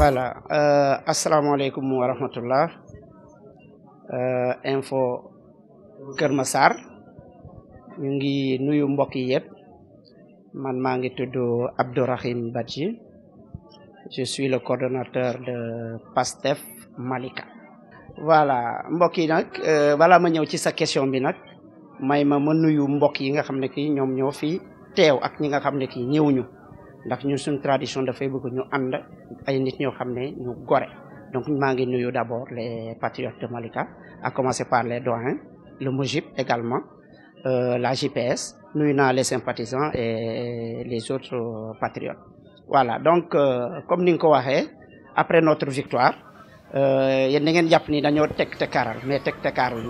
voilà asalaamaaleykum wa rahmatullah info Kër Massar ñu ngi nuyu mbokk yi yëpp man maa ngi tudd Abdourahim Badji je suis le coordonnateur de PASTEF Malika. voilà mbokk yi nag balaa ma ñëw ci sa question bi nag may ma nuyu mbokk yi nga xam ne kii ñoom ñoo fi teew ak ñi nga xam ne kii ñëwuñu ndax ñun suñu tradition dafay bëgg ñu ànd ay nit ñoo xam ne ñu gore donc maa ngi nuyu d'abord les patriotes de Malika à commencer par les doyens le MOJIP également la JPS nuyu naa les sympathisants et les autres patriotes. voilà donc comme ni nga ko waxee après notre victoire yéen da ngeen jàpp ni dañoo teg tekkaaral mais teg tekkaaral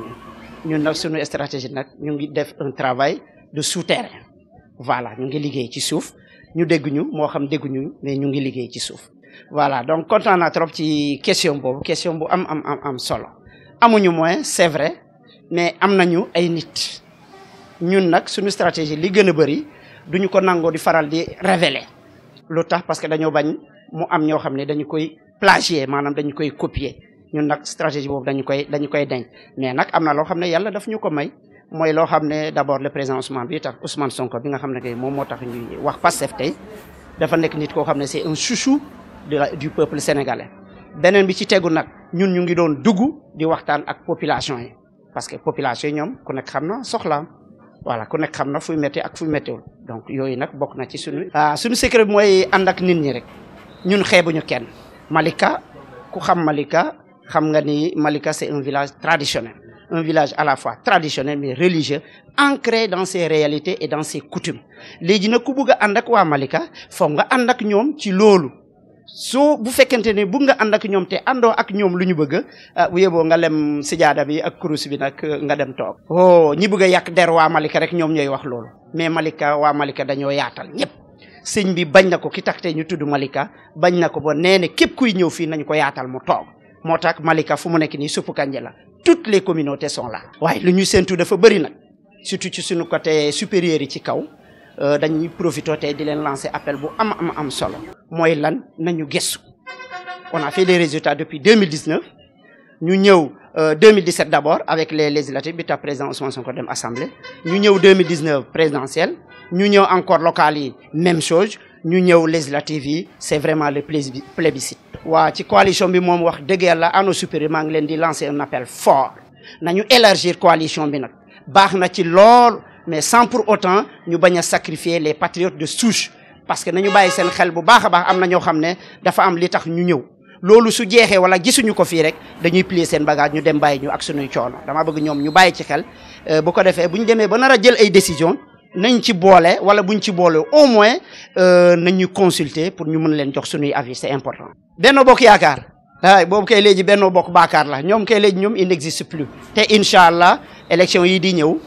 ñun nag suñu stratégie nag ñu ngi def un travail de souterrain. voilà ñu ngi liggéey ci suuf ñu dégg ñu moo xam dégguñu mais ñu ngi liggéey ci suuf. voilà donc kontaan naa trop ci question boobu question bu am solo amuñu moyen c'est vrai mais am nañu ay nit ñun nag suñu stratégie li gën a bëri duñu ko nangoo di faral di révéler lu tax parce que dañoo bañ mu am ñoo xam ne dañu koy plagier maanaam dañu koy copier ñun nag stratégie boobu dañu koy denc mais nag am na loo xam ne yàlla daf ñu ko may mooy loo xam ne d'abord le président Ousmane Sonko bi nga xam ne kay moom moo tax ñuy wax Pastef tey dafa nekk nit koo xam ne c'est un chouchou du peuple sénégalais. beneen bi ci tegu nag ñun ñu ngi doon dugg di waxtaan ak population yi parce que population yi ñoom ku nekk xam na soxlaam voilà ku nekk xam na fuy métti ak fuy méttiwul donc yooyu nag bokk na ci suñu secret bi mooy ànd ak nit ñi rek ñun xeebuñu kenn. Malika ku xam Malika xam nga ni Malika c'est un village traditionnel un village à la fois traditionnel mais religieux ancré dans ses réalités et dans ses coutumes léegi nag ku bëgg a ànd ak waa Malika foog nga ànd ak ñoom ci loolu soo bu fekkente ne bëgg nga ànd ak ñoom te àndoo ak ñoom lu ñu bëgg bu yeboo nga lem sijaada bi ak kurus bi nag nga dem toog. oh ñi bëgg a yàq der waa Malika rek ñoom ñooy wax loolu mais Malika waa Malika dañoo yaatal ñëpp sëñ bi bañ na ko ki tax te ñu tudd Malika bañ na ko ba nee na képp kuy ñëw fii nañ ko yaatal mu toog moo tax Malika fu mu nekk nii suppu kànja la toutes les communautés sont là. waaye lu ñuy séntu dafa bëri nag surtout ci suñu côté supérieur yi ci kaw dañuy profité tey di leen lancer appel bu am solo. mooy lan nañu gëstu on a fait des résultats depuis 2019 ñu ñëw 2017 d'abord avec les législatives bi tax président Ousmane Sonko dem assemblée ñu ñëw 2019 présidentielle ñu ñëw encore locales yi même chose ñu ñëw législatives yi c'est vraiment le plébiscite. waa ci coalition bi moom wax dëgg yàlla à nos supérieurs maa ngi leen di lancer un appel fort nañu élargir coalition bi nag baax na ci lool mais sans pour autant ñu bañ a sacrifier les patriotes de souche parce que nañu bàyyi seen xel bu baax a baax am na ñoo xam ne dafa am li tax ñu ñëw loolu su jeexee wala gisuñu ko fii rek dañuy plier seen bagage ñu dem bàyyi ñu ak suñuy coono dama bëgg ñoom ñu bàyyi ci xel bu ko defee bu ñu demee ba nar a jël ay décision nañ ci boole wala buñ ci boole au moins nañu consulter pour ñu mën leen jox suñuy avis c'est important. Benno Bokk Yaakaar waaye boobu kay léegi Benno Bokk Baakaar la ñoom kay léegi ñoom il n'existe plus te incha allah élection yi di ñëw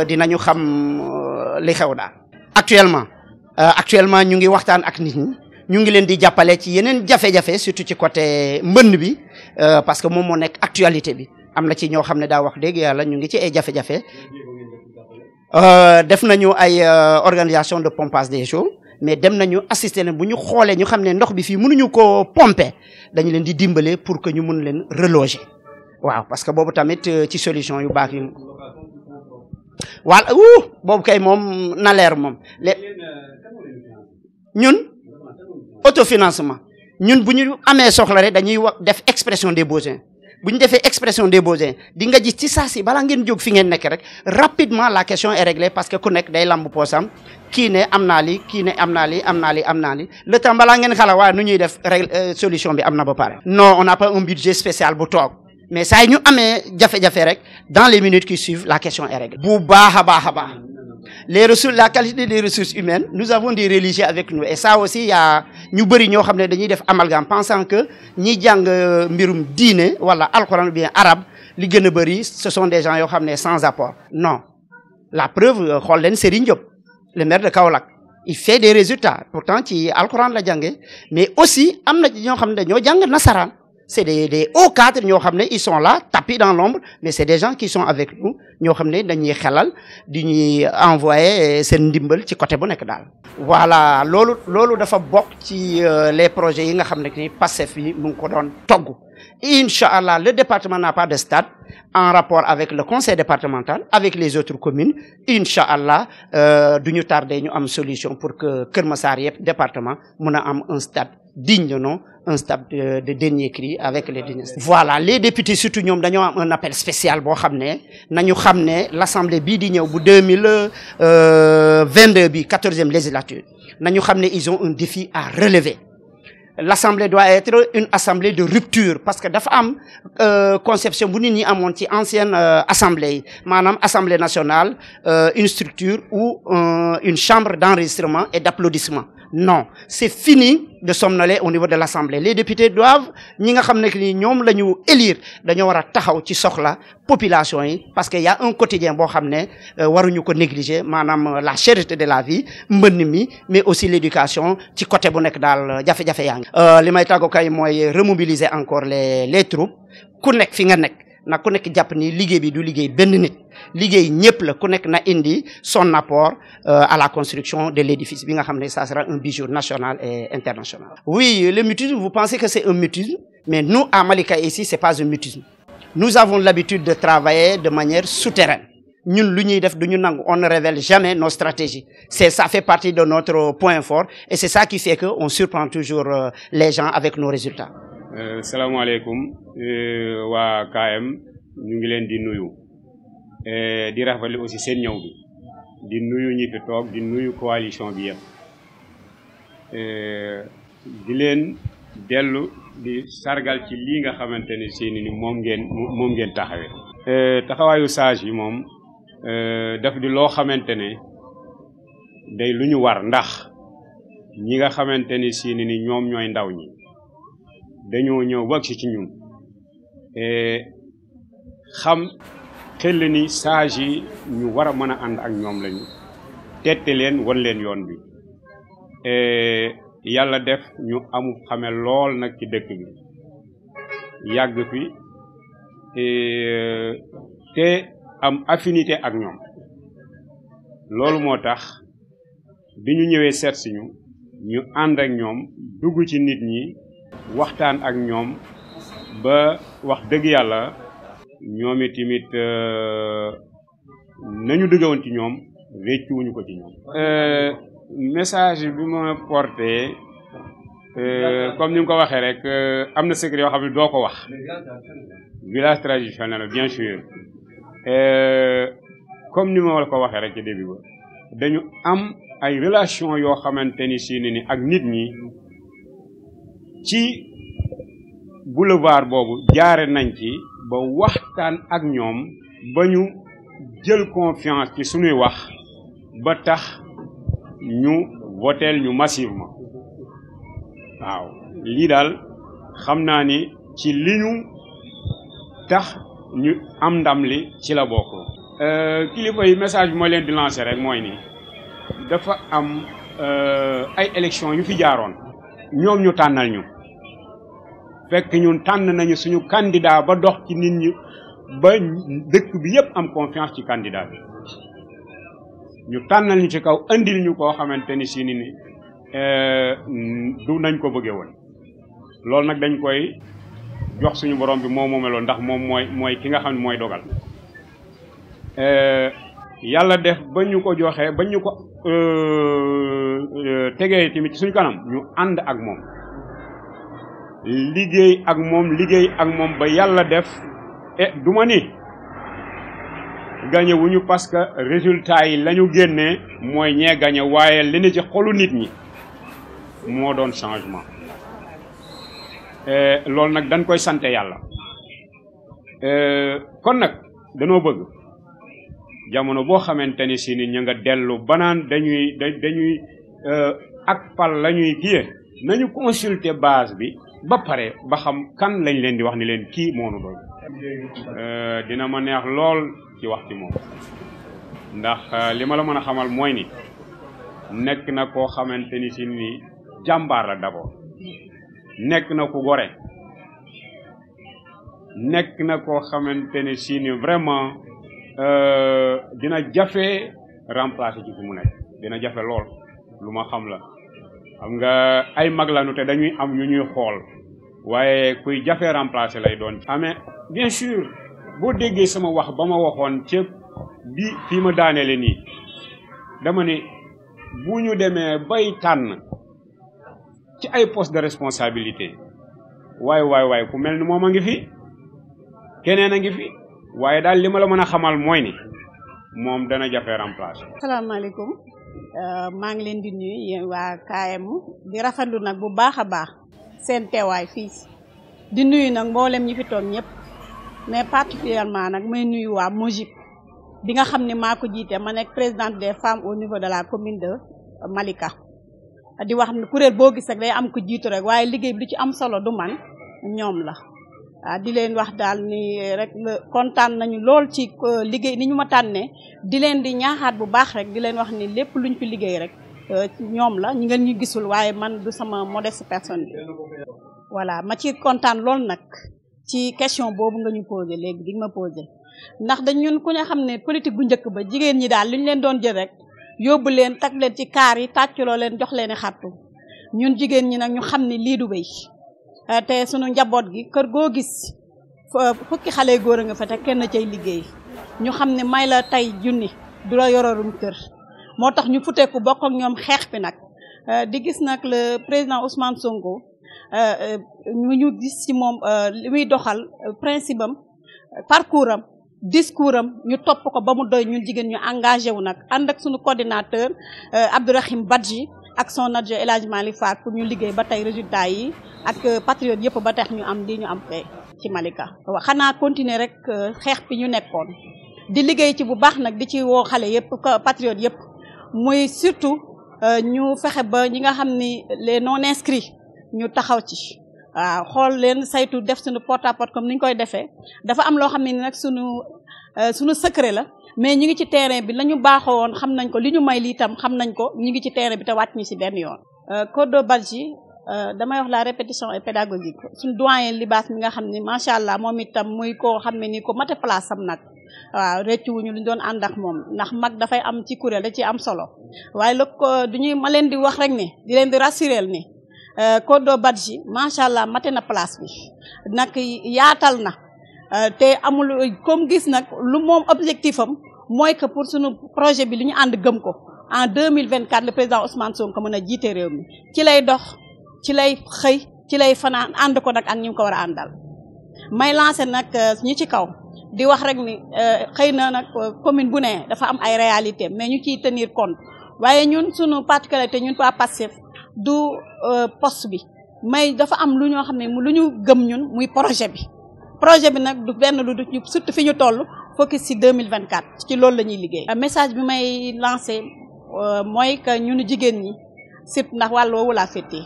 dinañu xam li xew daal. actuellement ñu ngi waxtaan ak nit ñi ñu ngi leen di jàppale ci yeneen jafe-jafe surtout ci côté mbënd bi parce que moom moo nekk actualité bi am na ci ñoo xam ne daa wax dëgg yàlla ñu ngi ci ay jafe-jafe. def nañu ay organisation de pompage des eaux mais dem nañu assister leen bu ñu xoolee ñu xam ne ndox bi fii mënuñu ko pomper dañu leen di dimbale pour que ñu mën leen reloger waaw parce que boobu tamit ci solution yu baax yi wala boobu kay moom na leer moom ñun autofinancement ñun bu ñu amee soxla rek dañuy wax def expression des besoins bu ñu defee expression des besoins di nga gis ci saa si balaa ngeen jóg fi ngeen nekk rek rapidement la question est réglée parce que ku nekk day lamb poosam kii ne am naa lii kii ne am naa lii le temps balaa ngeen xala waaye nu ñuy def solution bi am na ba pare. non on n'a pas un budget spécial bu toog mais saa yi ñu amee jafe-jafe rek dans les minutes qui suivent la question est réglée. bu baax a baax les ressources la qualité des ressources humaines nous avons des religieux avec nous et ça aussi y a ñu bëri ñoo xam ne dañuy def amalgame pensant que ñi jàng mbirum diine wala alxuraan ou bien arabe li gën a bëri ce sont des gens yoo xam ne sans apport non la preuve xool leen Serigne Diop le maire de Kaolack il fait des résultats pourtant ci alxuraan la jànge mais aussi am na ñoo xam ne dañoo jàng nasaraan c'est des hauts cadres ñoo xam ne ils sont là tapis dans l'ombre mais c'est des gens qui sont avec nous ñoo xam ne dañuy xelal di ñuy envoyer seen ndimbal ci côté bu nekk daal. voilà loolu dafa bokk ci les projets yi nga xam ne ni Pastef yi mu ngi ko doon togg Inch'Allah le département n'a pas de stade en rapport avec le conseil départemental avec les autres communes Inch'Allah du ñu tardé ñu am solution pour que Keur Massar yëpp département mun a am un stade digne de nom un stade de dernier cri avec les derniers. Voilà les députés surtout ñoom dañoo am un appel spécial boo xam ne nañu xam ne l'assemblée bii di ñëw bu 2022 bi 14e législature nañu xam ne ils ont un défi à relever. L'assemblée doit être une assemblée de rupture parce que dafa am conception bu nit ñi amoon ci ancienne assemblée yi maanaam assemblée nationale une structure ou une chambre d'enregistrement et d'applaudissement. Non, c'est fini de somnoler au niveau de l'Assemblée. Les députés doivent, ñi nga xam ne ni ñoom la ñu élire dañoo war a taxaw ci soxla population yi parce que y a un quotidien boo xam ne waruñu ko négliger maanaam la cherté de la vie mbënn mi mais aussi l'éducation ci côté bu nekk daal jafe-jafe yaa ngi. li may tàggu kay mooy remobiliser encore les troupes ku nekk fi nga nekk na ku nekk jàpp ni liggéey bi du liggéey benn nit liggéey ñëpp la ku nekk na indi son apport à la construction de l'édifice bi nga xam ne ça sera un bijou national et international. Oui, le mutisme, vous pensez que c'est un mutisme, mais nous à Malika ici c'est pas un mutisme. Nous avons l'habitude de travailler de manière souterraine. Ñun lu ñuy def du ñu nangu, on ne révèle jamais nos stratégies. Ça fait partie de notre point fort et c'est ça qui fait que on surprend toujours les gens avec nos résultats. Salaamaaleykum waa KM ñu ngi leen di nuyu di rafetlu aussi seen ñëw bi di nuyu ñi fi toog di nuyu coalition bi yëpp di leen dellu di sargal ci lii nga xamante ne si ni moom ngeen taxawee. taxawaayu sage yi moom daf di loo xamante ne day lu ñu war ndax ñi nga xamante ni si ni ñoom ñooy ndaw ñi. dañoo ñëw wag ci ñun xam xel ni sage yi ñu war a mën a ànd ak ñoom lañu tette leen wan leen yoon bi yàlla def ñu amu xame lool nag ci dëkk bi yàgg fi te am affinité ak ñoom loolu moo tax bi ñu ñëwee seet si ñu ànd ak ñoom dugg ci nit ñi waxtaan ak ñoom ba wax dëgg yàlla ñoom itamit nañu dëggawoon ci ñoom réccuwuñu ko ci ñoom. message bi ma porté comme ni nga ko waxee rek am na secret yoo xam ne doo ko wax village traditionnel bien sûr comme ni ma la ko waxee rek ci début ba dañu am ay relation yoo xamante ni si ni ak nit ñi. ci boulevard boobu jaare nañ ci ba waxtaan ak ñoom ba ñu jël confiance ci suñuy wax ba tax ñu voteel ñu massivement waaw lii daal xam naa ni ci li ñu tax ñu am ndam li ci la bokk. kilifa yi message bi ma leen di lancer rek mooy ni dafa am ay élections yu fi jaaroon ñoom ñu tànnal ñu. fekk ñun tànn nañu suñu candidat ba dox ci nit ñi ba dëkk bi yépp am confiance ci candidat bi ñu tànnal ñu ci kaw andil ñu koo xamante ni si ni du nañ ko bëggee woon loolu nag dañ koy jox suñu borom bi moo moomeloon ndax moom mooy ki nga xam ne mooy dogal yàlla def ba ñu ko joxee ba ñu ko tegee tamit ci suñu kanam ñu ànd ak moom liggéey ak moom ba yàlla def du ma ni gañe wuñu parce que résultat yi la ñu génnee mooy ñee gañe waaye li ne ci xolu nit ñi moo doon changement loolu nag dañ koy sante yàlla kon nag danoo bëgg jamono boo xamante ni si ni ñu nga dellu banaan dañuy ak pal la ñuy kiye nañu consulter base bi ba pare ba xam kan lañ leen di wax ni leen kii moonu doy dina ma neex lool ci wax ci moom ndax li ma la mën a xamal mooy ni nekk na koo xamante ni si ni jàmbaar la d'abord nekk na ku gore nekk na koo xamante ne si ni vraiment dina jafe remplacer ci fi mu nekk dina jafe lool lu ma xam la xam nga ay mag lañu te dañuy am ñu ñuy xool waaye kuy jafe remplacer lay doon. amee bien sûr boo déggee sama wax ba ma waxoon ca bi fii ma daaneele nii dama ne bu ñu demee bay tànn ci ay poste de responsabilité waaye ku mel ni moom a ngi fi keneen a ngi fi waaye daal li ma la mën a xamal mooy ni moom dana jafe remplacer. asalaamaaleykum maa ngi leen di nuyu yéen waa KM di rafetlu nag bu baax a baax seen teewaay fii di nuyu nag mboolem ñi fi toog ñëpp mais particulièrement nag may nuyu waa MOJIP bi nga xam ne maa ko jiite ma nekk présidente des femmes au niveau de la commune de Malika. di wax ne kuréel boo gis rek day am ko jiitu rek waaye liggéey bi lu ci am solo du man ñoom la. di leen wax daal ni rek kontaan nañu lool ci liggéey ni ñu ma tànnee di leen di ñaaxaat bu baax rek di leen wax ni lépp luñ fi liggéey rek ñoom la ñu ngeen ñu gisul waaye man du sama modeste personne bi. voilà ma ci kontaan lool nag ci question boobu nga ñu posé léegi di nga ma posé ndax dañ ñun ku ñu xam ne politique bu njëkk ba jigéen ñi daal li ñu leen doon jël rek yóbbu leen tag leen ci kaar yi tàcculoo leen jox leen i xartu ñun jigéen ñi nag ñu xam ne lii du wéy. te sunu njaboot gi kër goo gis fukki xale góor a nga fa te kenn cay liggéey ñu xam ne may la tey junni du la yororum kër moo tax ñu futeeku bokk ak ñoom xeex bi nag di gis nag le président Ousmane Sonko ñu gis ci moom li muy doxal principe am parcours am discours am ñu topp ko ba mu doy ñun jigéen ñu engagé wu nag ànd ak sunu coordinateur Abdourahim Badji ak son adjoint El Hadj Malick Fall pour ñu liggéey ba tey résultat yi ak patriote yëpp ba tax ñu am lii ñu am fee ci Malika. xanaa continuer rek xeex bi ñu nekkoon di liggéey ci bu baax nag di ci woo xale yëpp patriote yëpp muy surtout ñu fexe ba ñi nga xam ni les non inscrits ñu taxaw ci. waaw xool leen saytu def suñu porte à porte comme ni ñu koy defee dafa am loo xam ne nag suñu secret la mais ñu ngi ci terrain bi la ñu baaxoo woon xam nañ ko li ñu may lii tam xam nañ ko ñu ngi ci terrain bi te wàcc ñu si benn yoon. Kodo Badji damay wax la répétition est pédagogique suñu doyen libaas mi nga xam ne macha allah moom itam muy koo xam ne ni ko mate place am nag waaw rëccu wuñu lu ñu doon ànd ak moom ndax mag dafay am ci kuréel da ci am solo waaye lu ko duñuy ma leen di wax rek ne di leen di rassurer ni Kodo Badji macha allah mate na place bi nag yaatal na te amul comme gis nag lu moom objectif am mooy que pour suñu projet bi li ñu ànd gëm ko en 2024 le président Ousmane Sonko mën a jiite réew mi ci lay dox ci lay xëy ci lay fanaan ànd ko nag ak ñu ko war a àndal may lancer nag ñi ci kaw di wax rek ni xëy na nag commune bu ne dafa am ay réalité mais ñu ciy tenir compte waaye ñun suñu particularité ñun waa Pastef du poste bi may dafa am lu ñoo xam ne lu ñu gëm ñun muy projet bi nag du benn lu du surtout fi ñu toll focus ci 2024 ci loolu la ñuy liggéey. message bi may lancé mooy que ñunu jigéen ñi surtout ndax wàll woowu laa féetee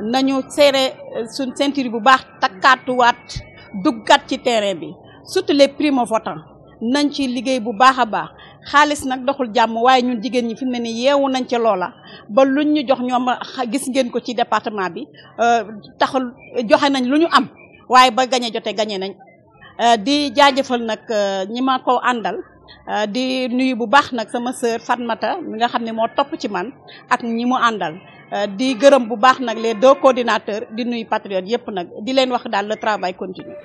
nañu serré suñ ceinture bu baax takkaatuwaat duggaat ci terrain bi surtout les primo votants nañ ci liggéey bu baax a baax xaalis nag doxul jàmm waaye ñun jigéen ñi fi mu ne nii yeewu nañ ca loola ba luñ ñu jox ñoom gis ngeen ko ci département bi taxul joxe nañ lu ñu am waaye ba gañe jote gañe nañ di jaajëfal nag ñi ma ko àndal di nuyu bu baax nag sama sœur Fatmata mi nga xam ne moo topp ci man ak ñi mu àndal di gërëm bu baax nag les deux coordinateurs di nuyu patriotes yëpp nag di leen wax daal le travail continue.